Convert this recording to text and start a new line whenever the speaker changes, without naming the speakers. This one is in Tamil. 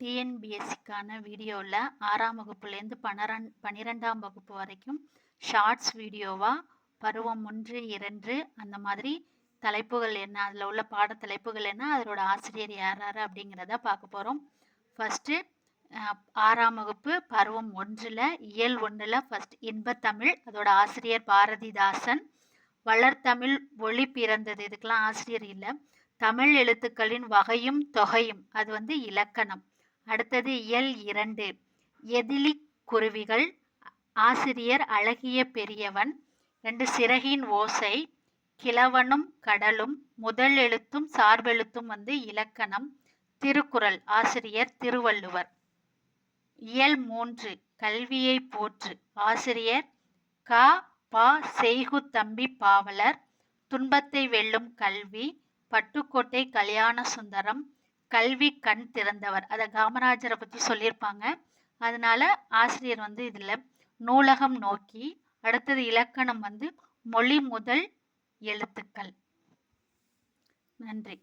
டிஎன்பிஎஸ்சிக்கான வீடியோவில் 6ஆம் வகுப்புலேருந்து 12ஆம் வகுப்பு வரைக்கும் ஷார்ட்ஸ் வீடியோவாக பருவம் 1, 2 அந்த மாதிரி தலைப்புகள் என்ன, அதில் உள்ள பாடத்தலைப்புகள் என்ன, அதோட ஆசிரியர் யார் யார் அப்படிங்கிறத பார்க்க போகிறோம். ஃபஸ்ட்டு 6ஆம் வகுப்பு பருவம் 1ல் இயல் 1ல் ஃபஸ்ட் இன்பத்தமிழ், அதோட ஆசிரியர் பாரதிதாசன். வளர்தமிழ் ஒளி பிறந்தது, இதுக்கெல்லாம் ஆசிரியர் இல்லை. தமிழ் எழுத்துக்களின் வகையும் தொகையும், அது இலக்கணம். அடுத்தது இயல் 2 எதிலி குருவிகள், ஆசிரியர் அழகிய பெரியவன். 2 சிறகின் ஓசை, கிழவனும் கடலும், முதல் எழுத்தும் சார்பெழுத்தும் இலக்கணம். திருக்குறள், ஆசிரியர் திருவள்ளுவர். இயல் 3 கல்வியை போற்று, ஆசிரியர் க. ப. செய்குத்தம்பி பாவலர். துன்பத்தை வெல்லும் கல்வி, பட்டுக்கோட்டை கல்யாண சுந்தரம். கல்வி கண் திறந்தவர், அதை காமராஜரை பற்றி சொல்லியிருப்பாங்க, அதனால ஆசிரியர் இதில் நூலகம் நோக்கி. அடுத்தது இலக்கணம் மொழி முதல் எழுத்துக்கள். நன்றி.